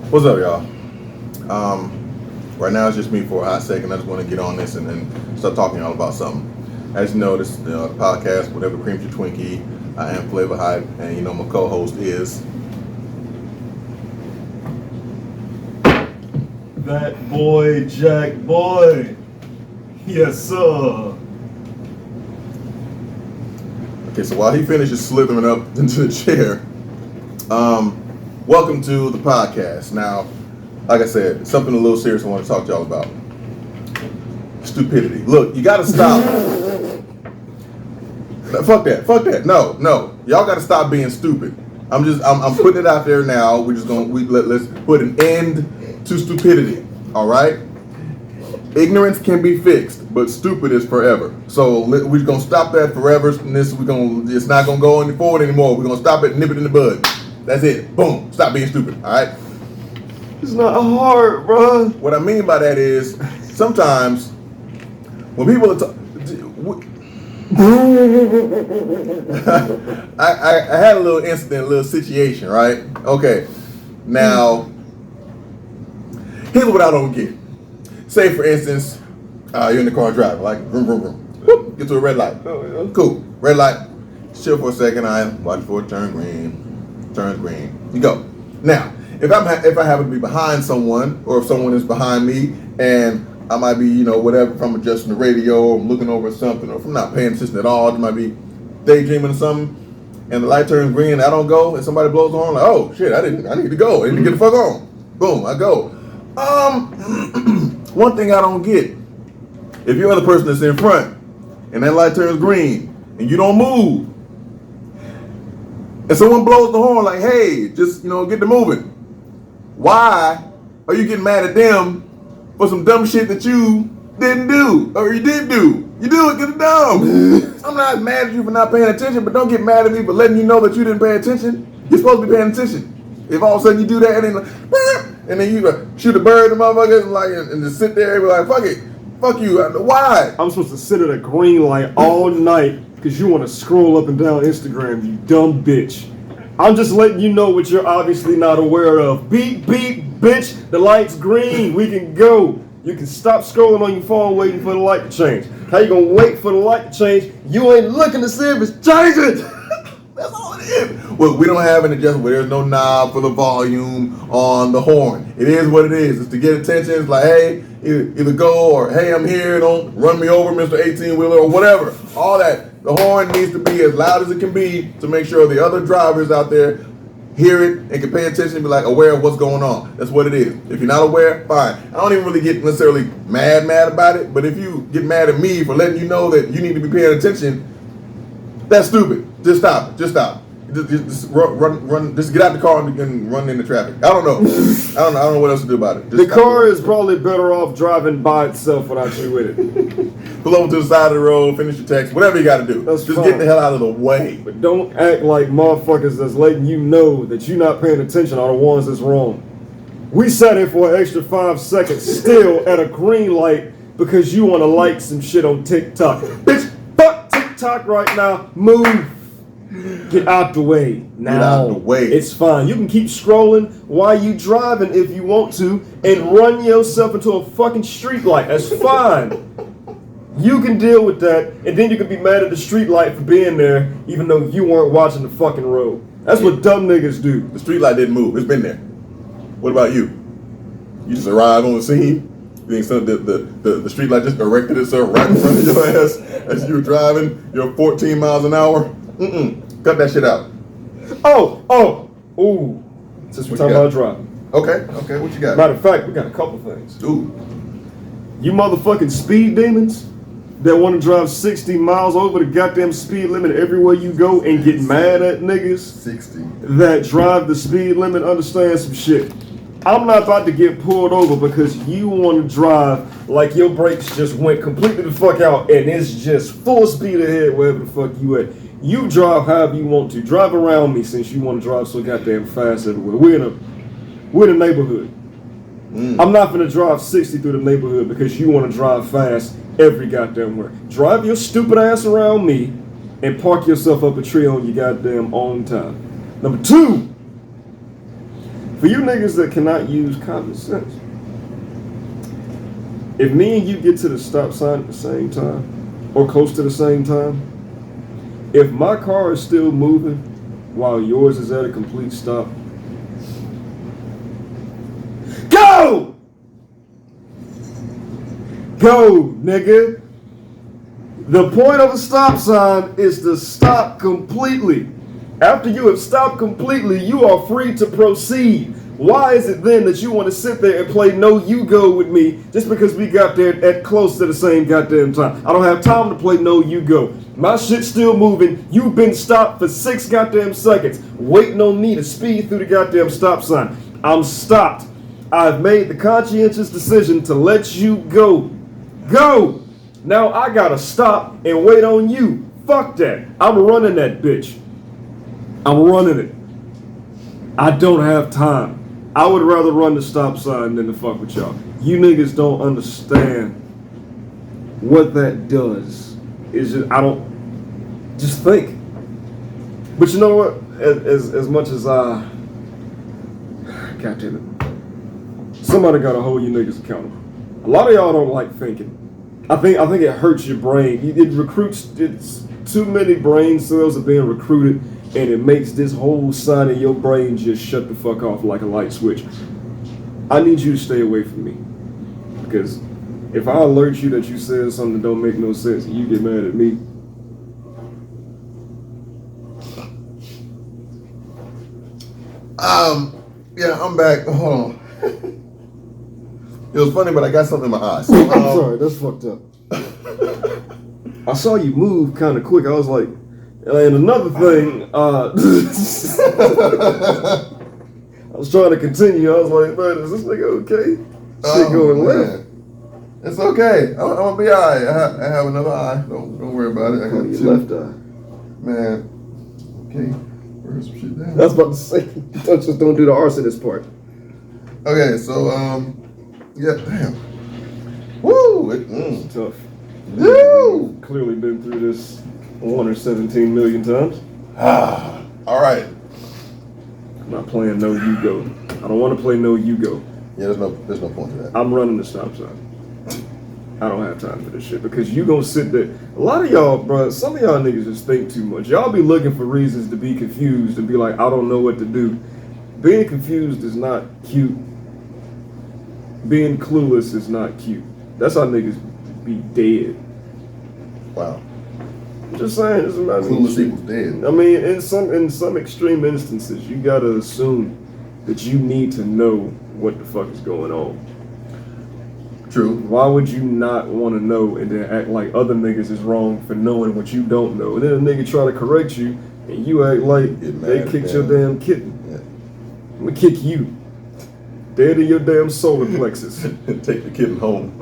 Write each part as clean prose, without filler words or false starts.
What's up, y'all? Right now it's just me for a hot second. I just want to get on this and then start talking y'all about something. As you know, this podcast, whatever creams your Twinkie. I am Flava, and my co-host is. That boy, Jack boy. Yes, sir. Okay, so while he finishes slithering up into the chair, welcome to the podcast. Now, like I said, something a little serious I want to talk to y'all about. Stupidity. Look, you gotta stop. Fuck that. No. Y'all gotta stop being stupid. I'm putting it out there now. Let's put an end to stupidity. All right? Ignorance can be fixed, but stupid is forever. So we're gonna stop that forever. It's not gonna go any forward anymore. We're gonna stop it, nip it in the bud. That's it. Boom. Stop being stupid. All right? It's not hard, bro. What I mean by that is sometimes when people are I had a little incident, a little situation, right? Okay. Now, here's what I don't get. Say, for instance, you're in the car driving, like, vroom, vroom, vroom. Whoop, get to a red light. Oh, yeah. Cool. Red light. Chill for a second. I watch for it turn green. Turns green. You go. Now, if I happen to be behind someone, or if someone is behind me, and I might be, whatever, if I'm adjusting the radio, or I'm looking over something, or if I'm not paying attention at all, I might be daydreaming or something, and the light turns green, and I don't go, and somebody blows the horn, like, oh shit, I need to go, I need to get the fuck on. Boom, I go. One thing I don't get, if you're the person that's in front, and that light turns green, and you don't move, and someone blows the horn like, hey, just, get to moving. Why are you getting mad at them for some dumb shit that you didn't do, or you did do? You do it because it's dumb. I'm not mad at you for not paying attention, but don't get mad at me for letting you know that you didn't pay attention. You're supposed to be paying attention. If all of a sudden you do that and then you shoot a bird and motherfuckers and just sit there and be like, fuck it, fuck you. Why? I'm supposed to sit at a green light all night because you want to scroll up and down Instagram, you dumb bitch. I'm just letting you know what you're obviously not aware of. Beep, beep, bitch, the light's green, we can go. You can stop scrolling on your phone waiting for the light to change. How you gonna wait for the light to change? You ain't looking to see if it's changing. That's all it is. Well, we don't have an adjustment where there's no knob for the volume on the horn. It is what it is. It's to get attention. It's like, hey, either go or hey, I'm here. Don't run me over, Mr. 18-wheeler, or whatever. All that. The horn needs to be as loud as it can be to make sure the other drivers out there hear it and can pay attention and be like aware of what's going on. That's what it is. If you're not aware, fine. I don't even really get necessarily mad about it, but if you get mad at me for letting you know that you need to be paying attention, that's stupid. Just stop it. Just stop. Just run. Just get out the car and run into traffic. I don't know. I don't know what else to do about it. The car is probably better off driving by itself without you with it. Pull over to the side of the road, finish your text, whatever you got to do. Just get the hell out of the way. But don't act like motherfuckers that's letting you know that you're not paying attention are the ones that's wrong. We sat here for an extra 5 seconds still at a green light because you want to like some shit on TikTok. Bitch, fuck TikTok right now. Move. Get out the way now. Get out the way. It's fine. You can keep scrolling while you driving if you want to and run yourself into a fucking street light. That's fine. You can deal with that, and then you can be mad at the street light for being there even though you weren't watching the fucking road. That's what dumb niggas do. The street light didn't move. It's been there. What about you? You just arrived on the scene? You think the street light just erected itself right in front of your ass as you were driving your 14 miles an hour? Cut that shit out. Ooh. Since we're talking about driving. Okay, what you got? Matter of fact, we got a couple things. Ooh. You motherfucking speed demons that want to drive 60 miles over the goddamn speed limit everywhere you go and get mad at niggas 60 that drive the speed limit, understand some shit. I'm not about to get pulled over because you want to drive like your brakes just went completely the fuck out and it's just full speed ahead wherever the fuck you at. You drive however you want to. Drive around me since you want to drive so goddamn fast everywhere. We're in a neighborhood. I'm not gonna drive 60 through the neighborhood because you want to drive fast every goddamn where. Drive your stupid ass around me and park yourself up a tree on your goddamn own time. Number two, For you niggas that cannot use common sense, if me and you get to the stop sign at the same time, or close to the same time, if my car is still moving while yours is at a complete stop, go! Go, nigga. The point of a stop sign is to stop completely. After you have stopped completely, you are free to proceed. Why is it then that you want to sit there and play no you go with me just because we got there at close to the same goddamn time? I don't have time to play no you go. My shit's still moving. You've been stopped for 6 goddamn seconds waiting on me to speed through the goddamn stop sign. I'm stopped. I've made the conscientious decision to let you go. Go! Now I gotta stop and wait on you. Fuck that. I'm running that bitch. I'm running it. I don't have time. I would rather run the stop sign than to fuck with y'all. You niggas don't understand what that does. It's just, I don't, just think. But you know what? As much as God damn it. Somebody gotta hold you niggas accountable. A lot of y'all don't like thinking. I think it hurts your brain. It recruits, it's too many brain cells are being recruited, and it makes this whole side of your brain just shut the fuck off like a light switch. I need you to stay away from me. Because if I alert you that you said something that don't make no sense and you get mad at me, yeah, I'm back. Hold on. It was funny, but I got something in my eyes. I'm sorry, that's fucked up. I saw you move kind of quick. I was like, and another thing, I was trying to continue. I was like, man, is this nigga okay? Shit going left. It's okay. I'm gonna be alright. I have another eye. Don't worry about it. I got your left eye. Man. Okay. Where's some shit down? I was about to say, don't do the arsonist part. Okay, so yeah, damn. Woo! It's tough. Woo! Clearly been through this 1 or 17 million times. All right. I'm not playing no you go. I don't want to play no you go. Yeah, there's no point to that. I'm running the stop sign. I don't have time for this shit because you gonna sit there. A lot of y'all, bro, some of y'all niggas just think too much. Y'all be looking for reasons to be confused and be like, I don't know what to do. Being confused is not cute. Being clueless is not cute. That's how niggas be dead. Wow. I'm just saying, clueless people's dead. I mean, in some extreme instances, you gotta assume that you need to know what the fuck is going on. True. Why would you not want to know and then act like other niggas is wrong for knowing what you don't know? And then a nigga try to correct you and you act like they kicked your damn kitten. Yeah. I'm gonna kick you. Dead in your damn solar plexus. Take the kitten home.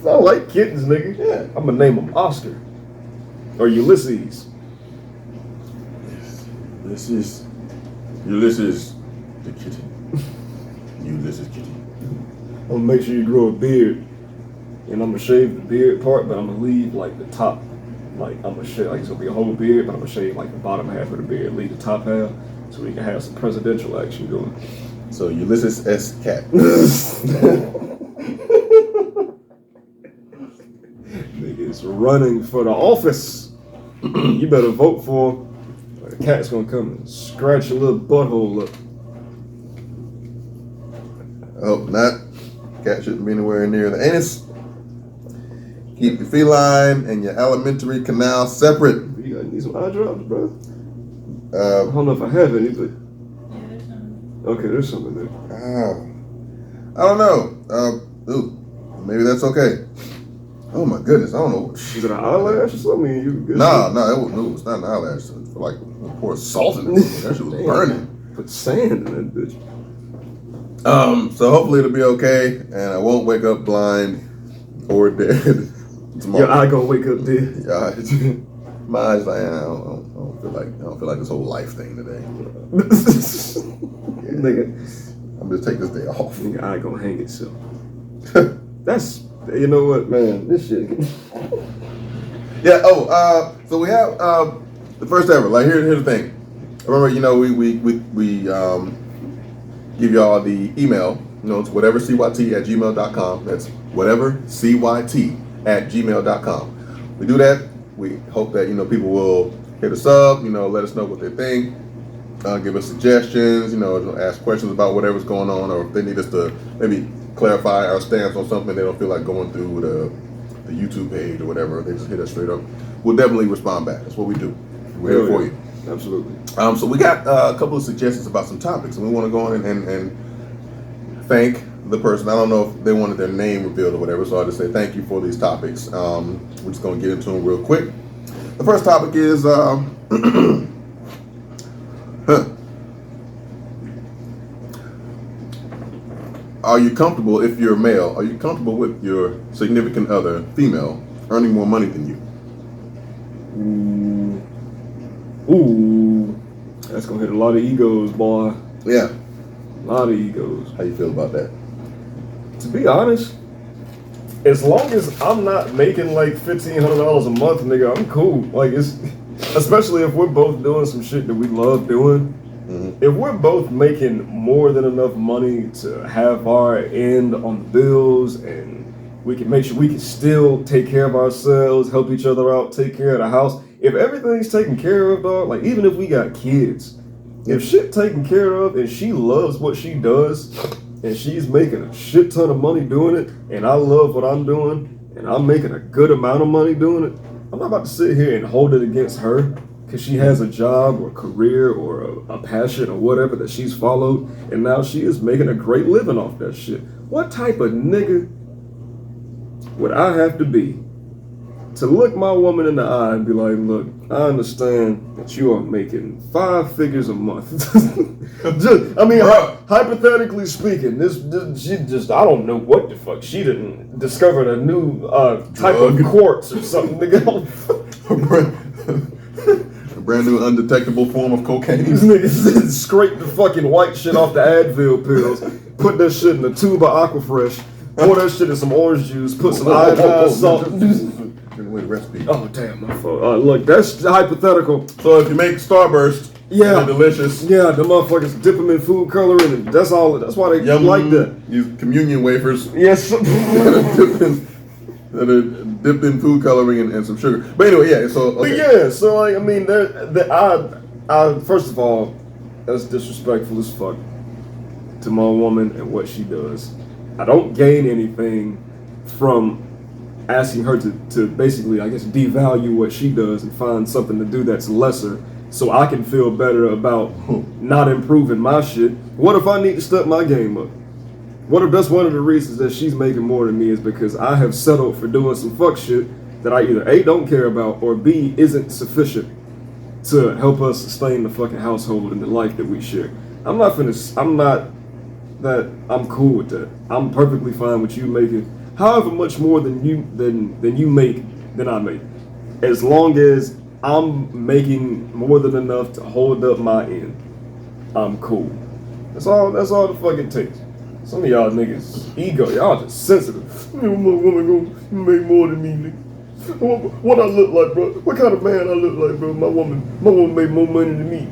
I like kittens, nigga. Yeah. I'm gonna name him Oscar. Or Ulysses. This is Ulysses the kitten. Ulysses kitty. I'm gonna make sure you grow a beard. And I'm gonna shave the beard part, but I'm gonna leave like the top. Like I'm gonna shave, like it's gonna be a whole beard, but I'm gonna shave like the bottom half of the beard, leave the top half, so we can have some presidential action going. So Ulysses S. Cat. Niggas running for the office. You better vote for him. The cat's gonna come and scratch your little butthole up. I hope not. Cat shouldn't be anywhere near the anus. Keep your feline and your alimentary canal separate. You gotta need some eye drops, bro. I Uh, don't know if I have any, but Yeah, there's some. okay, there's something there. I don't know. Ooh, maybe that's okay. Oh my goodness, I don't know. Is it an eyelash or something? You good? Nah, it's not an eyelash. It's for like pour salt in it. That shit was Damn. burning. Put sand in that bitch. So hopefully it'll be okay, and I won't wake up blind or dead tomorrow. Your eye gonna wake up dead. Yeah, my eyes like I don't feel like this whole life thing today. Nigga, I'm just take this day off. nigga, eye gonna hang itself. That's, you know what, man, this shit. Yeah. So we have the first ever. Like here's the thing. Remember, we give y'all the email. It's whatevercyt@gmail.com. That's whatevercyt@gmail.com. We do that. We hope that people will hit us up. Let us know what they think. Give us suggestions. Ask questions about whatever's going on, or if they need us to maybe clarify our stance on something, they don't feel like going through the YouTube page or whatever. They just hit us straight up. We'll definitely respond back. That's what we do. We're here for you. Absolutely. So we got a couple of suggestions about some topics, and we want to go on and thank the person. I don't know if they wanted their name revealed or whatever, so I'll just say thank you for these topics. We're just going to get into them real quick. The first topic is are you comfortable, if you're male, are you comfortable with your significant other, female, earning more money than you? Ooh. That's going to hit a lot of egos, boy. Yeah. A lot of egos. How you feel about that? To be honest, as long as I'm not making like $1,500 a month, nigga, I'm cool. Like, it's especially if we're both doing some shit that we love doing. Mm-hmm. If we're both making more than enough money to have our end on the bills, and we can make sure we can still take care of ourselves, help each other out, take care of the house. If everything's taken care of, dog, like even if we got kids, if shit taken care of and she loves what she does and she's making a shit ton of money doing it, and I love what I'm doing and I'm making a good amount of money doing it, I'm not about to sit here and hold it against her because she has a job or a career or a passion or whatever that she's followed, and now she is making a great living off that shit. What type of nigga would I have to be to look my woman in the eye and be like, look, I understand that you are making 5 figures a month. Hypothetically speaking, she just, I don't know what the fuck. She didn't discovered a new type of quartz or something. A brand new undetectable form of cocaine. These niggas scrape the fucking white shit off the Advil pills, put that shit in a tube of Aquafresh, pour that shit in some orange juice, put some iodine salt. With recipe. Oh damn, my fault. Look, that's hypothetical. So if you make Starburst, yeah, they're delicious. Yeah, the motherfuckers dip them in food coloring, and that's all. That's why they like that. Use communion wafers. Yes. that are dipped in food coloring and some sugar. But anyway, yeah. So okay. But yeah, so like, I mean, I first of all, that's disrespectful as fuck to my woman and what she does. I don't gain anything from asking her to basically, I guess, devalue what she does and find something to do that's lesser so I can feel better about not improving my shit. What if I need to step my game up? What if that's one of the reasons that she's making more than me is because I have settled for doing some fuck shit that I either A, don't care about, or B, isn't sufficient to help us sustain the fucking household and the life that we share. I'm cool with that. I'm perfectly fine with you making however much more than you make than I make, as long as I'm making more than enough to hold up my end. I'm cool. That's all the fuck it takes. Some of y'all niggas ego, y'all just sensitive. My woman gonna make more than me, nigga. What I look like, bro? What kind of man I look like, bro? My woman made more money than me.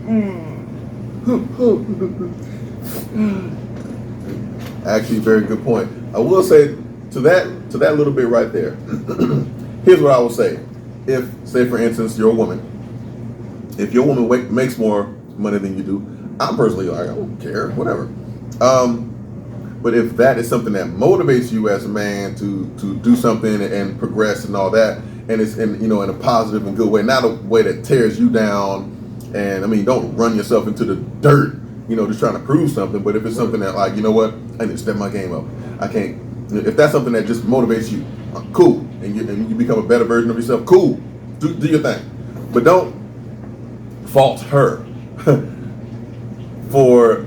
Actually, very good point. I will say to that little bit right there. Here's what I will say. If, say for instance, you're a woman. If your woman makes more money than you do, I'm personally like, I don't care, whatever. But if that is something that motivates you as a man to do something and progress and all that, and it's in a positive and good way, not a way that tears you down, and I mean, don't run yourself into the dirt, just trying to prove something. But if it's something that, like, you know what, I need to step my game up. I can't. If that's something that just motivates you, cool, and you become a better version of yourself, cool, do your thing. But don't fault her for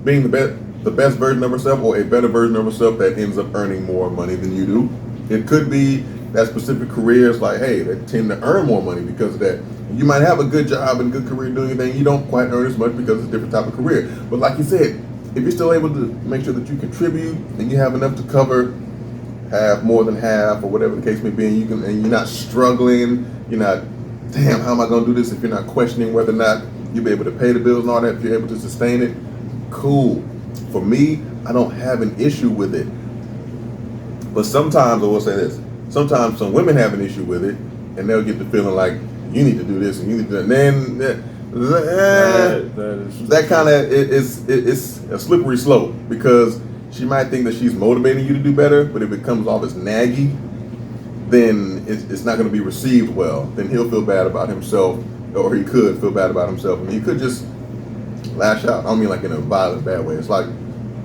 being the best version of herself or a better version of herself that ends up earning more money than you do. It could be that specific careers, like, hey, they tend to earn more money because of that. You might have a good job and good career doing your thing. You don't quite earn as much because it's a different type of career. But like you said, if you're still able to make sure that you contribute and you have enough to cover half, more than half, or whatever the case may be, and you're not struggling, you're not, damn, how am I going to do this? If you're not questioning whether or not you'll be able to pay the bills and all that, if you're able to sustain it, cool. For me, I don't have an issue with it. But sometimes, I will say this, sometimes some women have an issue with it, and they'll get the feeling like, you need to do this, and you need to do that. And then, that kind of, it's a slippery slope, because she might think that she's motivating you to do better, but if it comes off as naggy, then it's not going to be received well. Then he'll feel bad about himself, or he could feel bad about himself, and he could just lash out. I don't mean like in a violent, bad way. It's like,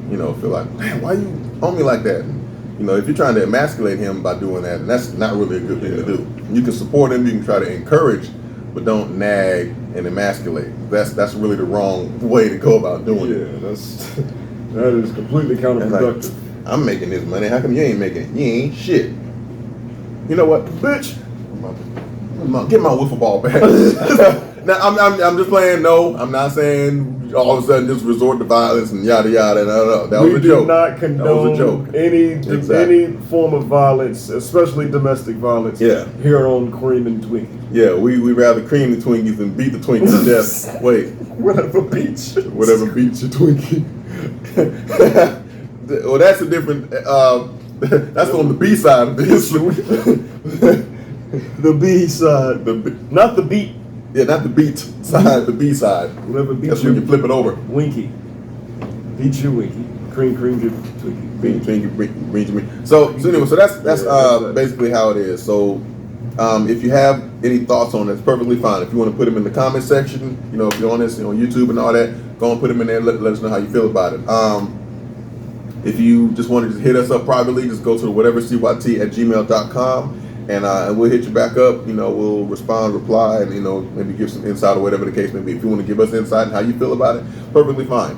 feel like, man, why you on me like that? And, if you're trying to emasculate him by doing that, and that's not really a good thing to do. You can support him, you can try to encourage, but don't nag and emasculate. That's really the wrong way to go about doing it. Yeah, that is completely counterproductive. Like, I'm making this money. How come you ain't making it? You ain't shit. You know what, bitch? Get my wiffle ball back. Now I'm just playing. No, I'm not saying all of a sudden just resort to violence and yada yada. No. That was a joke. We do not condone any form of violence, especially domestic violence. Yeah. Here on Cream and Twinkie. Yeah, we rather cream the Twinkies than beat the Twinkies to death. Wait. Whatever beats your Twinkie. Well, that's a different. That's on the B side of this. The B side. Not the beat. Yeah, not the beat side, the B side. Whatever beats That's when you flip it over. Winky. Beat your Winky. Cream your Twinkie. Twinkie. So anyway, so that's basically how it is. So if you have any thoughts on it, it's perfectly fine. If you want to put them in the comment section, if you're on this, on YouTube and all that, go and put them in there. Let us know how you feel about it. If you just want to just hit us up privately, just go to W.C.Y.T@gmail.com. And we'll hit you back up. We'll respond, reply, and maybe give some insight or whatever the case may be. If you want to give us insight and how you feel about it, perfectly fine.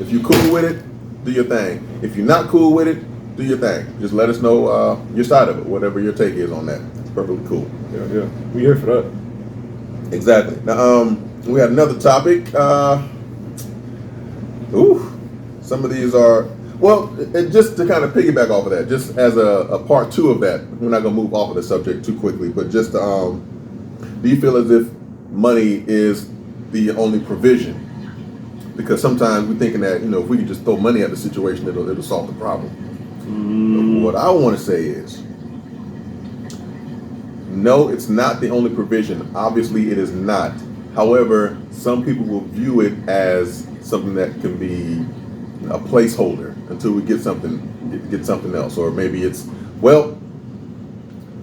If you're cool with it, do your thing. If you're not cool with it, do your thing. Just let us know your side of it, whatever your take is on that. It's perfectly cool. Yeah, we here for that. Exactly. Now, we had another topic. Some of these are. Well, and just to kind of piggyback off of that, just as a part two of that, we're not going to move off of the subject too quickly, but just do you feel as if money is the only provision? Because sometimes we're thinking that, if we could just throw money at the situation, it'll solve the problem. What I want to say is, no, it's not the only provision. Obviously, it is not. However, some people will view it as something that can be a placeholder until we get something else, or maybe it's, well,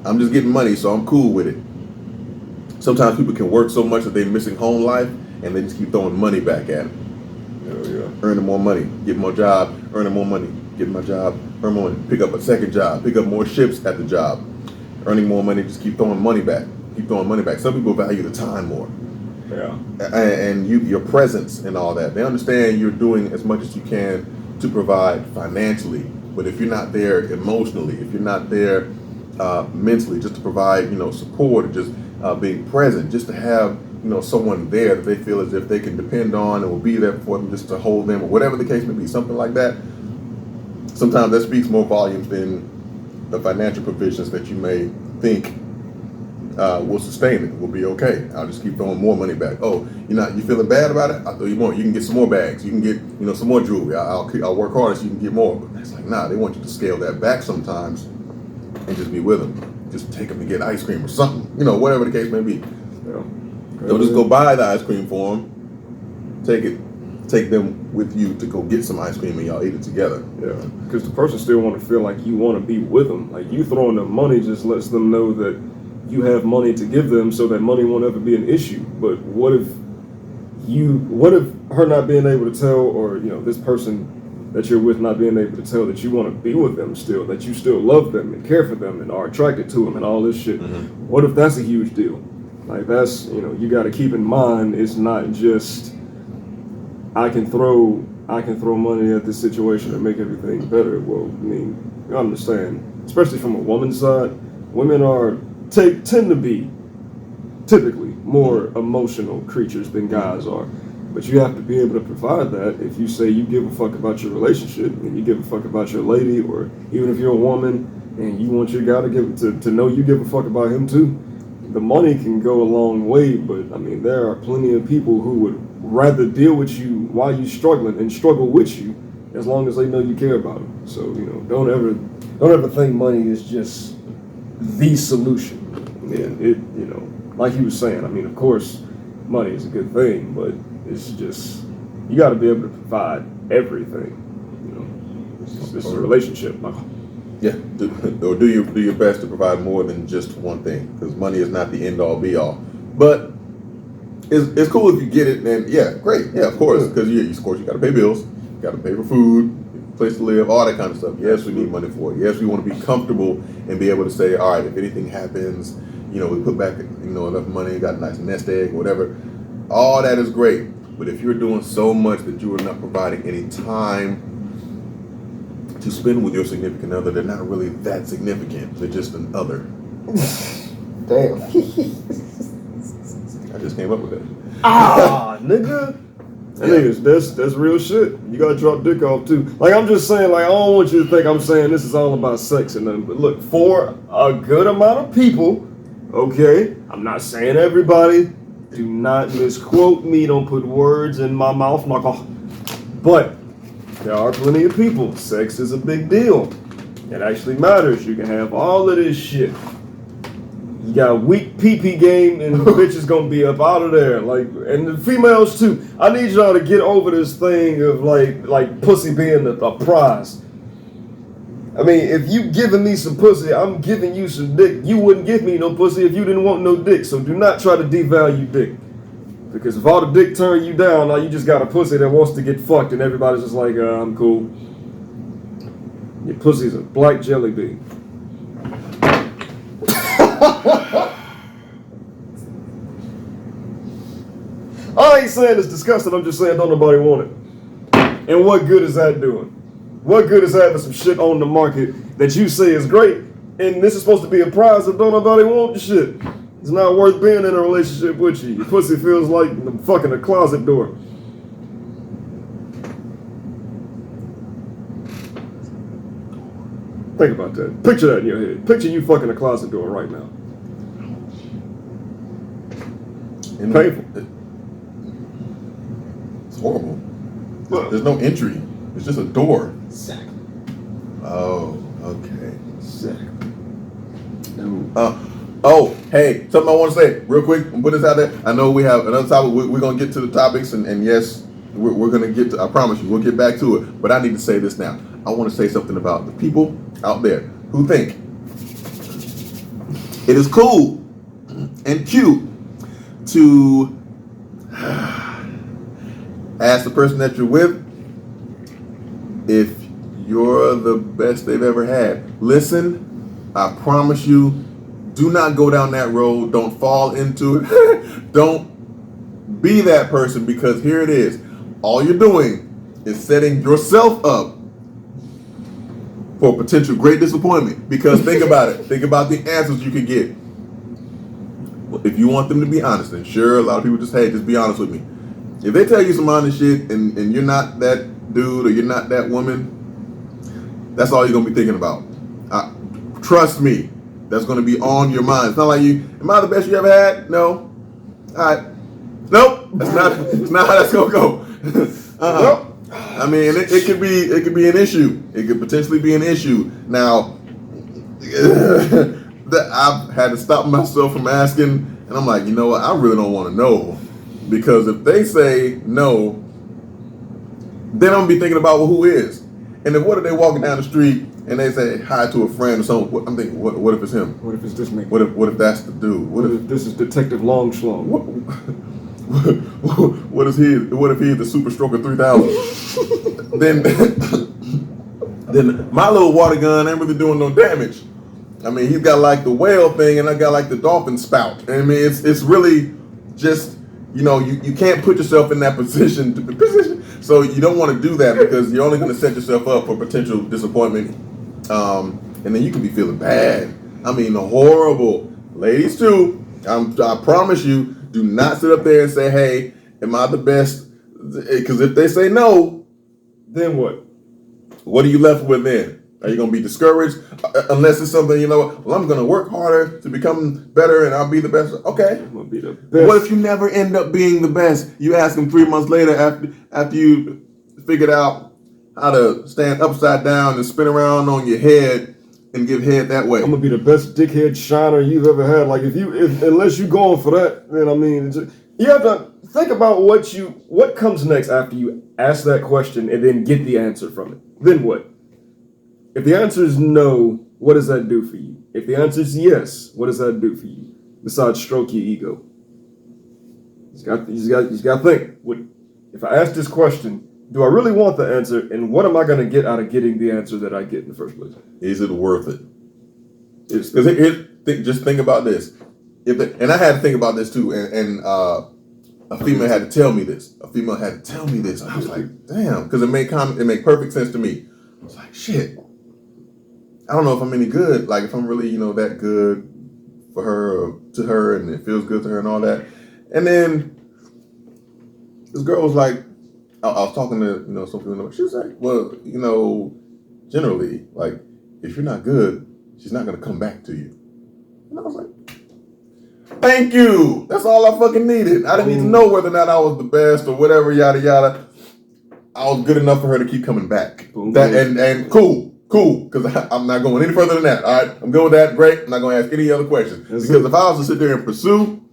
I'm just getting money, so I'm cool with it. Sometimes people can work so much that they're missing home life, and they just keep throwing money back at it. Earning more money, get more job, earning more money, get my job, earn more money, pick up a second job, pick up more shifts at the job, earning more money, just keep throwing money back. Some people value the time more. Yeah. And your presence and all that. They understand you're doing as much as you can to provide financially, but if you're not there emotionally, if you're not there mentally, just to provide, support, or just being present, just to have, someone there that they feel as if they can depend on and will be there for them, just to hold them, or whatever the case may be, something like that. Sometimes that speaks more volumes than the financial provisions that you may think will sustain it, will be okay. I'll just keep throwing more money back. Oh, you feeling bad about it? I'll throw you more. You can get some more bags. You can get, some more jewelry. I'll work harder so you can get more. But it's like, nah, they want you to scale that back sometimes and just be with them. Just take them to get ice cream or something. Whatever the case may be. Yeah. Don't just go buy the ice cream for them. Take them with you to go get some ice cream and y'all eat it together. Yeah, because the person still want to feel like you want to be with them. Like, you throwing them money just lets them know that you have money to give them, so that money won't ever be an issue. But what if her not being able to tell, or this person that you're with not being able to tell that you want to be with them still, that you still love them and care for them and are attracted to them and all this shit? Mm-hmm. What if that's a huge deal? Like, that's, you got to keep in mind, it's not just I can throw money at this situation and make everything better. Well, I mean, you understand, especially from a woman's side, women tend to be typically more emotional creatures than guys are. But you have to be able to provide that. If you say you give a fuck about your relationship, and you give a fuck about your lady, or even if you're a woman and you want your guy to know you give a fuck about him too, the money can go a long way. But I mean, there are plenty of people who would rather deal with you while you're struggling and struggle with you as long as they know you care about them. So, you know, don't ever think money is just the solution. Yeah. It, you know, like he was saying, I mean, of course, money is a good thing, but it's just, you got to be able to provide everything. You know, it's a relationship. Yeah, do your best to provide more than just one thing, because money is not the end all be all. But it's cool if you get it, and yeah, great, yeah, of course, because of course you got to pay bills, you got to pay for food, place to live, all that kind of stuff. Yes, we need money for it. Yes, we want to be comfortable and be able to say, all right, if anything happens, you know, we put back, you know, enough money, got a nice nest egg, whatever. All that is great, but if you're doing so much that you are not providing any time to spend with your significant other, they're not really that significant. They're just an other. Damn. I just came up with that. Nigga. That's real shit. You gotta drop dick off too. Like, I'm just saying, like, I don't want you to think I'm saying this is all about sex and nothing. But look, for a good amount of people, okay, I'm not saying everybody. Do not misquote me. Don't put words in my mouth. But there are plenty of people. Sex is a big deal. It actually matters. You can have all of this shit. You got a weak pee-pee game and the bitch is gonna be up out of there. Like, and the females too. I need y'all to get over this thing of like pussy being a prize. I mean, if you giving me some pussy, I'm giving you some dick. You wouldn't give me no pussy if you didn't want no dick. So do not try to devalue dick. Because if all the dick turn you down, now you just got a pussy that wants to get fucked and everybody's just like, I'm cool. Your pussy's a black jelly bean. I ain't saying it's disgusting, I'm just saying don't nobody want it. And what good is that doing? What good is having some shit on the market that you say is great, and this is supposed to be a prize if don't nobody want the shit? It's not worth being in a relationship with you. Your pussy feels like fucking a closet door. Think about that. Picture that in your head. Picture you fucking a closet door right now. Painful. It's horrible. There's no entry. It's just a door. Exactly. Oh, okay. Exactly. Oh, hey, something I want to say real quick. Put this out there. I know we have another topic. We're going to get to the topics, and yes, we're going to get to, I promise you, we'll get back to it. But I need to say this now. I want to say something about the people out there who think it is cool and cute to ask the person that you're with if you're the best they've ever had. Listen, I promise you, do not go down that road. Don't fall into it. Don't be that person, because here it is. All you're doing is setting yourself up for potential great disappointment. Because think about it. Think about the answers you could get. If you want them to be honest, and sure, a lot of people just, hey, just be honest with me. If they tell you some honest shit and you're not that dude or you're not that woman, that's all you're going to be thinking about. Trust me, that's going to be on your mind. It's not like am I the best you ever had? No. All right. Nope. That's not how that's going to go. Nope. I mean, it could be an issue. It could potentially be an issue. Now, I've had to stop myself from asking, and I'm like, you know what? I really don't want to know, because if they say no, then I'm gonna be thinking about, well, who is? And then what if they walking down the street and they say hi to a friend or something? I'm thinking, what if it's him? What if it's this nigga? What if that's the dude? What if this is Detective Longschlong? What if he's the Super Stroker 3000? then my little water gun ain't really doing no damage. I mean, he's got like the whale thing, and I got like the dolphin spout. I mean, it's really just, you can't put yourself in that position. So you don't want to do that, because you're only going to set yourself up for potential disappointment, and then you can be feeling bad. I mean, horrible. Ladies too. I promise you, do not sit up there and say, "Hey, am I the best?" Because if they say no, then what? What are you left with then? Are you going to be discouraged? Unless it's something, well, I'm going to work harder to become better and I'll be the best. Okay. I'm going to be the best. What if you never end up being the best? You ask them 3 months later after you figured out how to stand upside down and spin around on your head and give head that way. I'm gonna be the best dickhead shiner you've ever had. Like unless you going for that, then I mean, you have to think about what comes next after you ask that question and then get the answer from it. Then what? If the answer is no, what does that do for you? If the answer is yes, what does that do for you? Besides stroke your ego. You just got to think. If I ask this question, do I really want the answer, and what am I going to get out of getting the answer that I get in the first place? Is it worth it? Because just think about this. And I had to think about this too, and a female had to tell me this. I was like, damn, because it made perfect sense to me. I was like, shit. I don't know if I'm any good. Like if I'm really, that good for her or to her, and it feels good to her and all that. And then this girl was like, I was talking to some people. She was like, well, generally, like if you're not good, she's not gonna come back to you. And I was like, thank you. That's all I fucking needed. I didn't need to know whether or not I was the best or whatever, yada yada. I was good enough for her to keep coming back. And cool. Because I'm not going any further than that. All right, I'm good with that. Great. I'm not going to ask any other questions. Because if I was to sit there and pursue,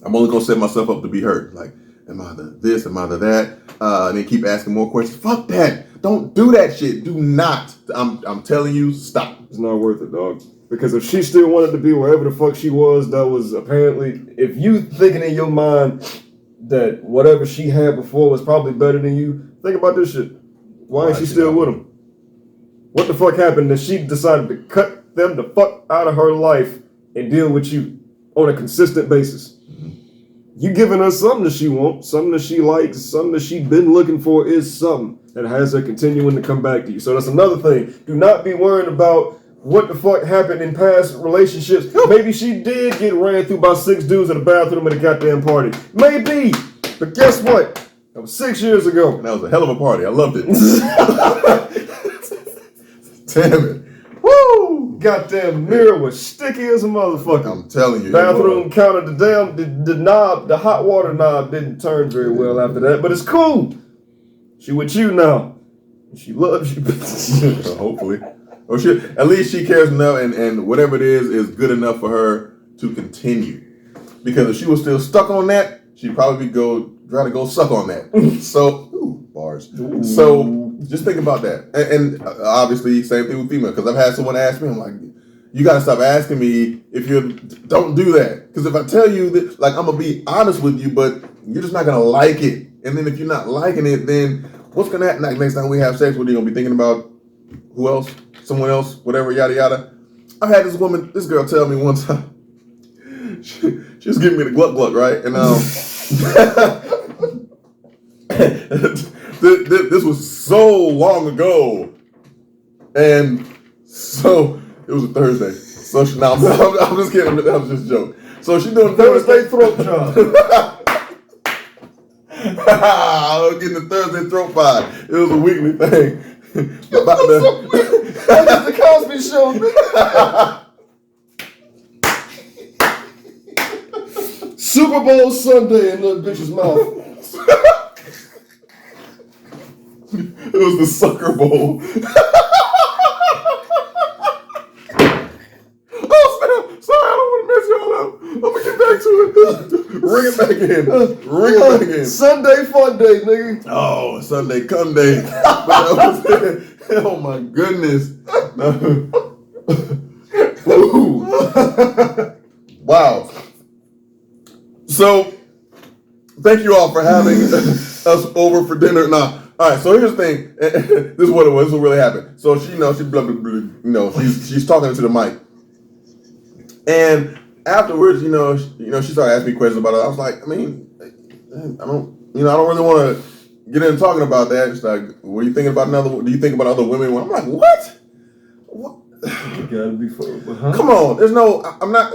I'm only going to set myself up to be hurt. Like, am I the this? Am I the that? And then keep asking more questions. Fuck that. Don't do that shit. Do not. I'm telling you, stop. It's not worth it, dog. Because if she still wanted to be wherever the fuck she was, that was apparently, if you thinking in your mind that whatever she had before was probably better than you, think about this shit. Why ain't she still with him? What the fuck happened that she decided to cut them the fuck out of her life and deal with you on a consistent basis? Mm-hmm. You giving her something that she wants, something that she likes, something that she been looking for is something that has her continuing to come back to you. So that's another thing. Do not be worried about what the fuck happened in past relationships. Maybe she did get ran through by 6 dudes in the bathroom at a goddamn party. Maybe. But guess what? That was 6 years ago. And that was a hell of a party. I loved it. Damn it. Woo! Goddamn mirror was sticky as a motherfucker. I'm telling you. Bathroom counter, the knob, the hot water knob didn't turn very well after that, but it's cool. She with you now. She loves you. Hopefully. Or at least she cares enough, and whatever it is good enough for her to continue. Because if she was still stuck on that, she'd probably try to go suck on that. So, bars. Ooh. So just think about that. And obviously, same thing with female. Because I've had someone ask me, I'm like, you got to stop asking me if don't do that. Because if I tell you that, like, I'm going to be honest with you, but you're just not going to like it. And then if you're not liking it, then what's going to happen? Like, next time we have sex, what are you going to be thinking about? Who else? Someone else? Whatever, yada, yada. I've had this girl tell me one time, she was giving me the gluck gluck, right? And this was so long ago, and so it was a Thursday. So I'm just kidding. That was just a joke. So she doing Thursday throat job. I was getting the Thursday throat fight. It was a weekly thing. That's the Cosby Show. Super Bowl Sunday in the bitch's mouth. It was the Sucker Bowl. Oh, snap. Sorry, I don't want to mess y'all up. I'm going to get back to it. Ring it back in. Sunday fun day, nigga. Oh, Sunday cum day. Oh, my goodness. Wow. So, thank you all for having us over for dinner. Nah. All right, so here's the thing. This is what it was. This is what really happened. So she blah, blah, blah, she's talking to the mic. And afterwards, she started asking me questions about it. I was like, I don't really want to get into talking about that. She's like, were you thinking about do you think about other women? I'm like, what? You gotta be full. Come on, I'm not,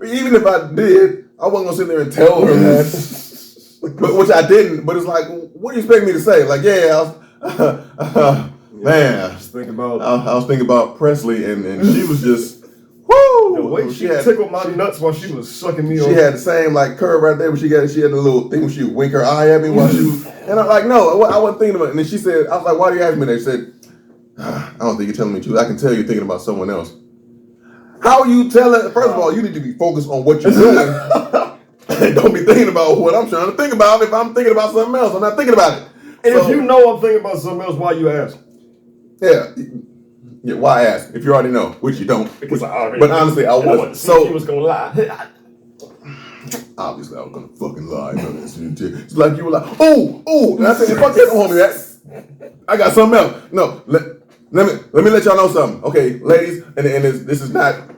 even if I did, I wasn't gonna sit there and tell her that. Which I didn't, but it's like, what do you expect me to say? Like, I was thinking about Presley, and she was just, Woo! The way she tickled my nuts while she was sucking me. She had the same like curve right there, but she had the little thing where she would wink her eye at me while she was. And I'm like, no, I wasn't thinking about it. And then she said, I was like, why do you ask me that? She said, I don't think you're telling me the truth. I can tell you're thinking about someone else. How are you telling? First of all, you need to be focused on what you're doing. And don't be thinking about what I'm trying to think about. If I'm thinking about something else, I'm not thinking about it. And if you know I'm thinking about something else, why you ask? Yeah. Yeah, why ask if you already know, which you don't. Because I already but honestly, I wasn't. So he was gonna lie. Obviously, I was gonna fucking lie. It's like you were like, oh, and I said, fuck that, don't hold me that. I got something else. No, let me let y'all know something. Okay, ladies, and this is not.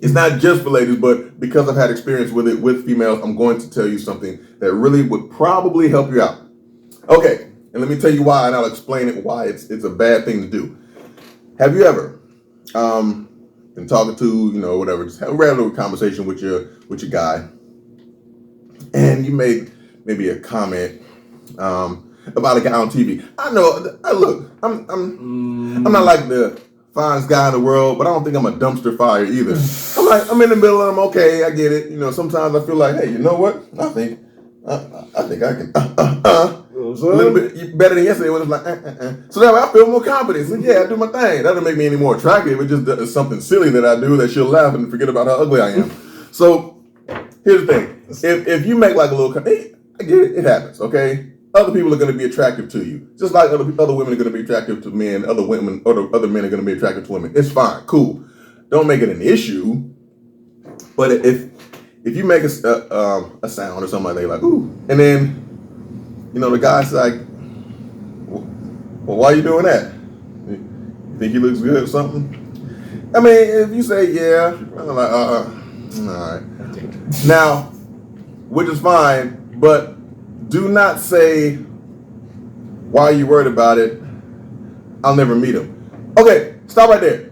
It's not just for ladies, but because I've had experience with it with females, I'm going to tell you something that really would probably help you out. Okay, and let me tell you why, and I'll explain it why it's a bad thing to do. Have you ever been talking to, whatever, just have a regular conversation with your guy, and you made maybe a comment about a guy on TV? I know. Look, I'm not like the finest guy in the world, but I don't think I'm a dumpster fire either. I'm in the middle, and I'm okay. I get it. Sometimes I feel like, hey, you know what? I think I can. A little bit better than yesterday when it was like, So that way I feel more confident. So yeah, I do my thing. That doesn't make me any more attractive. It just is something silly that I do that she'll laugh and forget about how ugly I am. So here's the thing. If you make like a little, hey, I get it. It happens, okay? Other people are going to be attractive to you. Just like other women are going to be attractive to men, other men are going to be attractive to women. It's fine. Cool. Don't make it an issue. But if you make a sound or something like that, like, ooh, and then, the guy's like, well, why are you doing that? You think he looks good or something? I mean, if you say, yeah, I'm like, all right. Now, which is fine, but do not say, why are you worried about it? I'll never meet him. Okay, stop right there.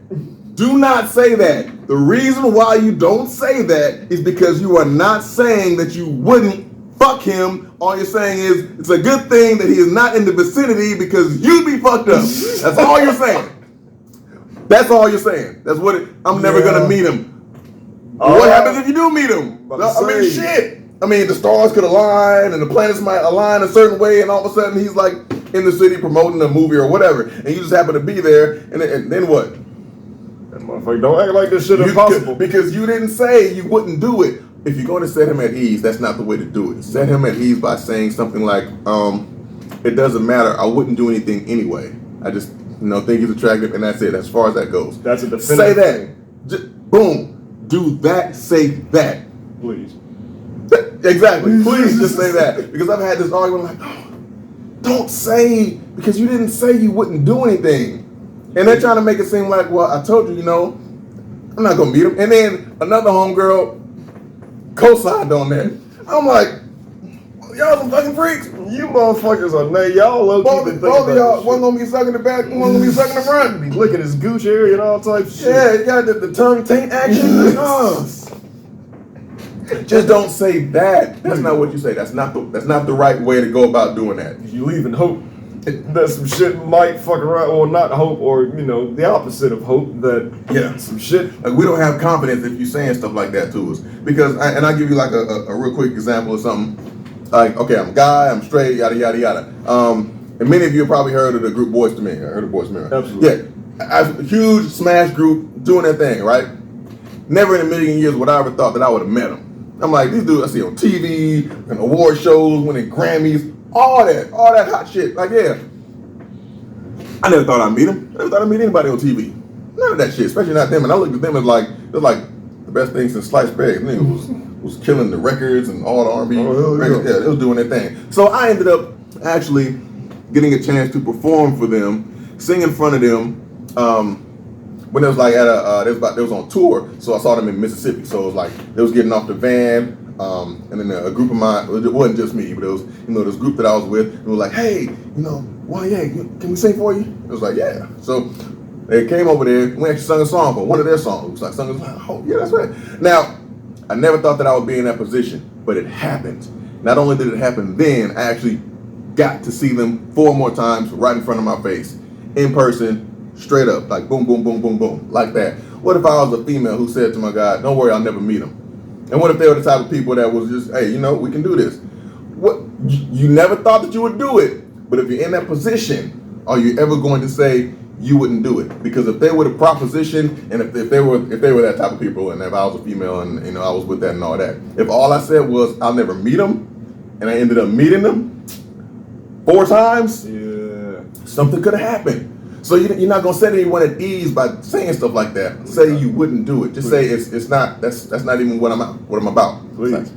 Do not say that. The reason why you don't say that is because you are not saying that you wouldn't fuck him. All you're saying is it's a good thing that he is not in the vicinity because you'd be fucked up. That's all you're saying. That's all you're saying. That's what I'm never gonna meet him. What happens if you do meet him? I mean, shit. I mean, the stars could align and the planets might align a certain way, and all of a sudden he's like in the city promoting a movie or whatever, and you just happen to be there, and then what? That motherfucker don't act like this shit impossible. Because you didn't say you wouldn't do it. If you're going to set him at ease, that's not the way to do it. Set him at ease by saying something like, it doesn't matter. I wouldn't do anything anyway. I just, think he's attractive, and that's it. As far as that goes. That's a definitive Say that. Boom. Do that. Say that. Please. Exactly. Please just say that. Because I've had this argument like, don't say, because you didn't say you wouldn't do anything. And they're trying to make it seem like, well, I told you, I'm not going to meet him. And then another homegirl co-signed on that. I'm like, y'all some fucking freaks. You motherfuckers are nay. Y'all low-key been both of y'all, one gonna be sucking the back, one gonna be sucking the front. Be licking his gooch area and all types of shit. Yeah, you got the tongue taint action. Just don't say that. That's not what you say. That's not the right way to go about doing that. You leaving hope that some shit might fuck around, or not hope, or the opposite of hope that some shit. Like, we don't have confidence if you're saying stuff like that to us. Because I'll give you like a real quick example of something. Like, okay, I'm a guy, I'm straight, yada yada yada. And many of you have probably heard of the group Boys to Men. I heard of Boys to Men. Absolutely. Yeah, a huge smash group doing their thing, right? Never in a million years would I ever thought that I would have met them. I'm like, these dudes I see on TV and award shows, winning Grammys, all that hot shit. Like, yeah. I never thought I'd meet them. I never thought I'd meet anybody on TV. None of that shit, especially not them. And I looked at them as like, they're like the best thing since sliced bread. Nigga was killing the records and all the R&B records. Yeah, they was doing their thing. So I ended up actually getting a chance to perform for them, sing in front of them. When it was like they was on tour, so I saw them in Mississippi. So it was like they was getting off the van, and then a group of mine. It wasn't just me, but it was this group that I was with. And was like, hey, can we sing for you? It was like, yeah. So they came over there. And we actually sung a song for one of their songs. It was like sung. Oh yeah, that's right. Now I never thought that I would be in that position, but it happened. Not only did it happen then, I actually got to see them 4 more times right in front of my face, in person. Straight up, like boom, boom, boom, boom, boom, like that. What if I was a female who said to my guy, don't worry, I'll never meet him? And what if they were the type of people that was just, hey, we can do this? What you never thought that you would do it, but if you're in that position, are you ever going to say you wouldn't do it? Because if they were the proposition, and if they were that type of people, and if I was a female and I was with that and all that, if all I said was I'll never meet them, and I ended up meeting them 4 times, something could have happened. So you're not gonna set anyone at ease by saying stuff like that. Say you wouldn't do it. Just say it's not. That's not even what I'm about. Please.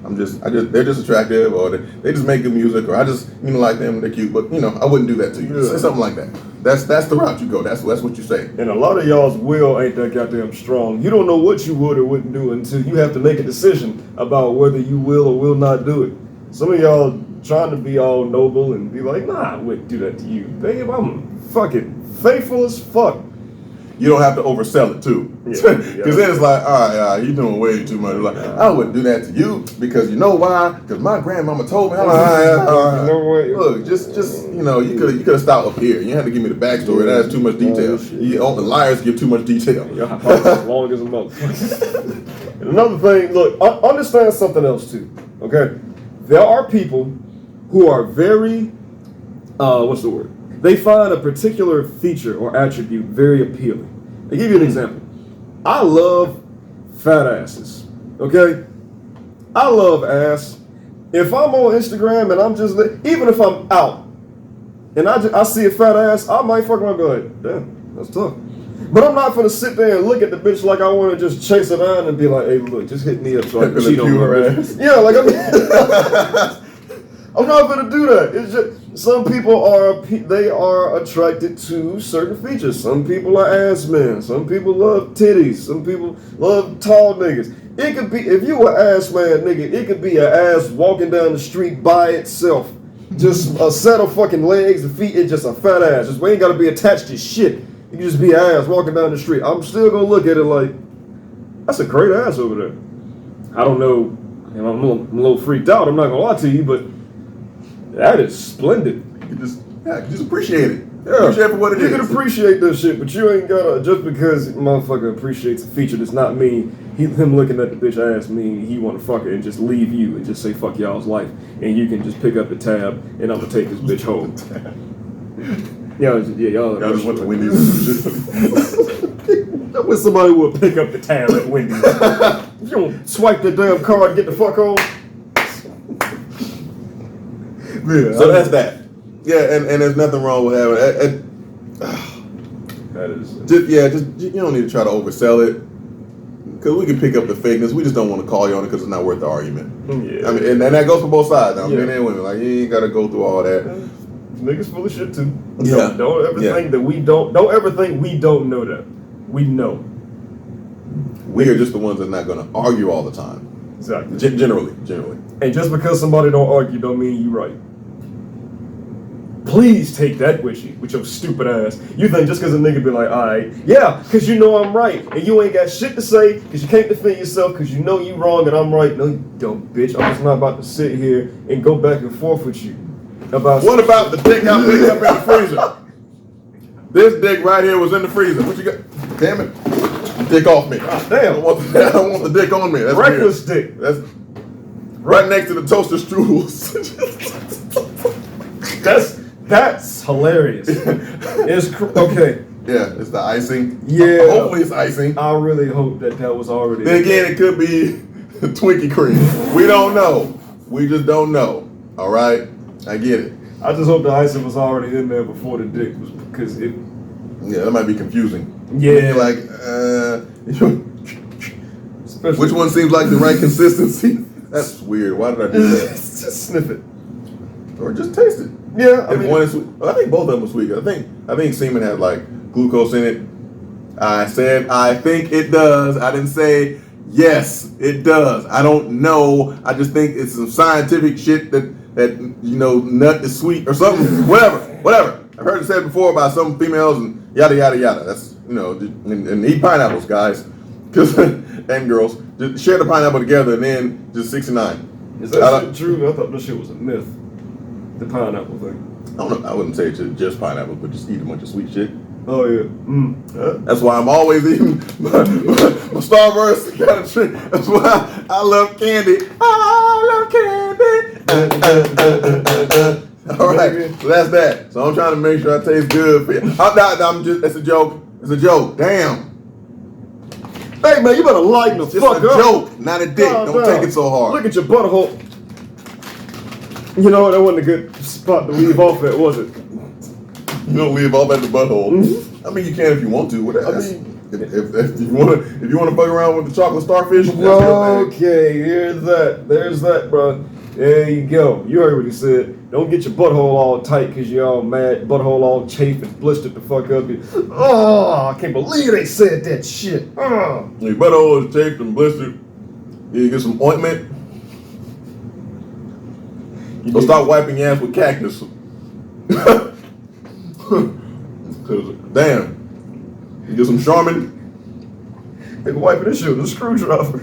They're just attractive, or they just make good music, or I just like them. They're cute, but I wouldn't do that to you. Say something like that. That's the route you go. That's what you say. And a lot of y'all's will ain't that goddamn strong. You don't know what you would or wouldn't do until you have to make a decision about whether you will or will not do it. Some of y'all trying to be all noble and be like, nah, I wouldn't do that to you, babe. I'm fucking faithful as fuck. You don't have to oversell it too, because then it's like, all right, you're doing way too much. Like, I wouldn't do that to you because you know why? Because my grandmama told me. I'm like, look, just you could have stopped up here. You had to give me the backstory. That has too much detail. The liars give too much detail. As long as a motherfucker. And another thing, look, understand something else too. Okay, there are people who are very, what's the word? They find a particular feature or attribute very appealing. I'll give you an example. I love fat asses, okay? I love ass. If I'm on Instagram and I'm just, even if I'm out and I see a fat ass, I might fuck around and be like, damn, that's tough. But I'm not gonna sit there and look at the bitch like I want to just chase her down and be like, hey, look, just hit me up so I can cheat on her ass. Yeah, like I'm not gonna do that. It's just some people are attracted to certain features. Some people are ass men. Some people love titties. Some people love tall niggas. It could be, if you an ass man nigga, it could be an ass walking down the street by itself. Just a set of fucking legs and feet. It's just a fat ass. Just we ain't gotta be attached to shit. You can just be an ass walking down the street. I'm still gonna look at it like, that's a great ass over there. I don't know. I'm a little freaked out. I'm not gonna lie to you, but that is splendid. You just appreciate it. Yeah. Appreciate it for what it is. You can appreciate that shit, but you ain't gotta, just because motherfucker appreciates a feature does not mean him looking at the bitch ass mean he wanna fuck her and just leave you and just say fuck y'all's life and you can just pick up the tab and I'm gonna take this bitch home. Y'all just went to Wendy's and shit. I wish somebody would pick up the tab at Wendy's. You don't swipe the damn card and get the fuck home. Yeah, so that's that. Yeah, and there's nothing wrong with having it. That is. Just you don't need to try to oversell it, because we can pick up the fakeness. We just don't want to call you on it because it's not worth the argument. Yeah. I mean, and that goes for both sides. Now, men and women. Like, you ain't got to go through all that. Niggas full of shit too. Yeah. Don't ever think that we don't. Don't ever think we don't know that. We know. We are just the ones that are not going to argue all the time. Exactly. Generally. And just because somebody don't argue don't mean you right. Please take that with you, with your stupid ass. You think just because a nigga be like, alright, yeah, because you know I'm right, and you ain't got shit to say, because you can't defend yourself, because you know you wrong and I'm right. No, you dumb bitch. I'm just not about to sit here and go back and forth with you. What about the dick I picked up in the freezer? This dick right here was in the freezer. What you got? Damn it. Dick off me. God damn. I don't want the dick on me. That's reckless weird. dick. That's right next to the toaster strudels. That's hilarious. Okay. Yeah, it's the icing. Yeah. Hopefully it's icing. I really hope that was already. Then again, it could be Twinkie cream. We don't know. We just don't know. All right? I get it. I just hope the icing was already in there before the dick was, because it. Yeah, that might be confusing. Yeah. You're like, which one seems like the right consistency? That's weird. Why did I do that? Just sniff it. Or just taste it. Yeah. If one is sweet. Well, I think both of them are sweet. I think semen has like glucose in it. I said I think it does. I didn't say yes, it does. I don't know. I just think it's some scientific shit that nut is sweet or something. Whatever. I've heard it said before about some females and yada yada yada. That's and eat pineapples, guys, and girls. Just share the pineapple together and then just 69. Is that shit true? I thought this shit was a myth. The pineapple thing. I don't know. I wouldn't say it's just pineapple, but just eat a bunch of sweet shit. Oh yeah. That's why I'm always eating my Starburst kind of treat. That's why I love candy. I love candy. All right, so that's that. So I'm trying to make sure I taste good for you. I'm just. It's a joke. It's a joke. Damn. Hey man, you better lighten the It's fuck just a up. joke, not a dick. Calm Don't down. take it so hard. Look at your butthole. You know what? That wasn't a good spot to leave off at, was it? You don't leave off at the butthole. I mean, you can if you want to. Whatever. If you want to fuck around with the chocolate starfish. That's your thing. Okay, here's that. There's that, bro. There you go. You heard what he said. Don't get your butthole all tight because you're all mad. Butthole all chafed and blistered the fuck up. Oh, I can't believe they said that shit. Oh. Your butthole is chafed and blistered. You get some ointment. Don't stop wiping your ass with cactus. Cause damn, you get some Charmin. They wiping this shit with a screwdriver.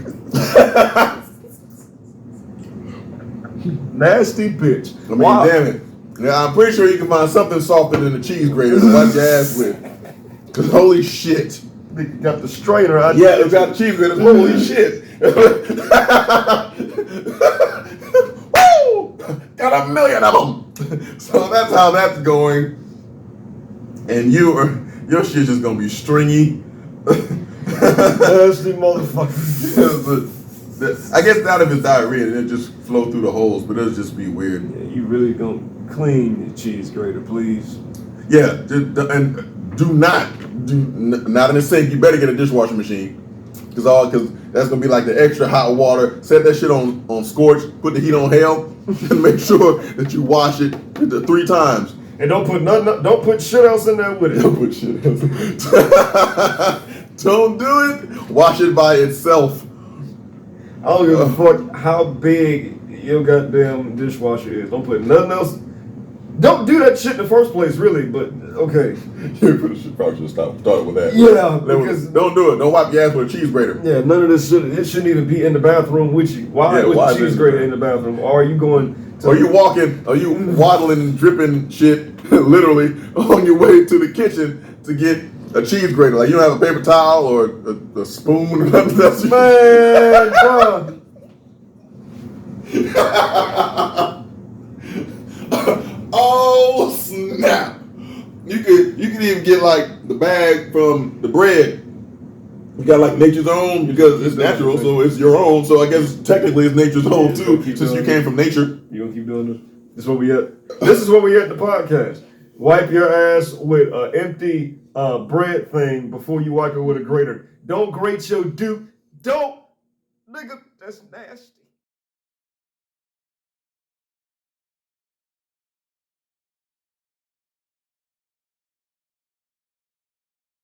Nasty bitch. I mean, damn it. Yeah, I'm pretty sure you can find something softer than a cheese grater to wipe your ass with. Cause holy shit. They got the strainer. Yeah, they got cheese graters. Holy shit. Woo! Got 1 million of them. So that's how that's going. And your shit's just gonna be stringy. Nasty motherfucker. I guess not if it's diarrhea, it'll just flow through the holes, but it'll just be weird. Yeah, you really gonna clean your cheese grater, please? Yeah, and do not in the sink. You better get a dishwashing machine, cause that's gonna be like the extra hot water. Set that shit on scorch. Put the heat on hell, and make sure that you wash it 3 times. And don't put shit else in there with it. Don't put shit else. Don't do it. Wash it by itself. I don't give a fuck how big your goddamn dishwasher is. Don't put nothing else. Don't do that shit in the first place, really. But okay. You probably should have started with that. Yeah, because don't do it. Don't wipe your ass with a cheese grater. yeah, none of this shit. It shouldn't even be in the bathroom with you. Why was the cheese grater in the bathroom? Or are you going? Are you waddling and dripping shit literally on your way to the kitchen to get a cheese grater? Like you don't have a paper towel or a spoon or nothing else? Man, bro. Oh snap! You could even get like the bag from the bread. You got like nature's own because it's natural, so it's your own. So I guess technically it's nature's own too, since you came from nature. You gonna keep doing this? This is where we at. This is where we at the podcast. Wipe your ass with an empty bread thing before you wipe it with a grater. Don't grate your duke. Don't, nigga. That's nasty.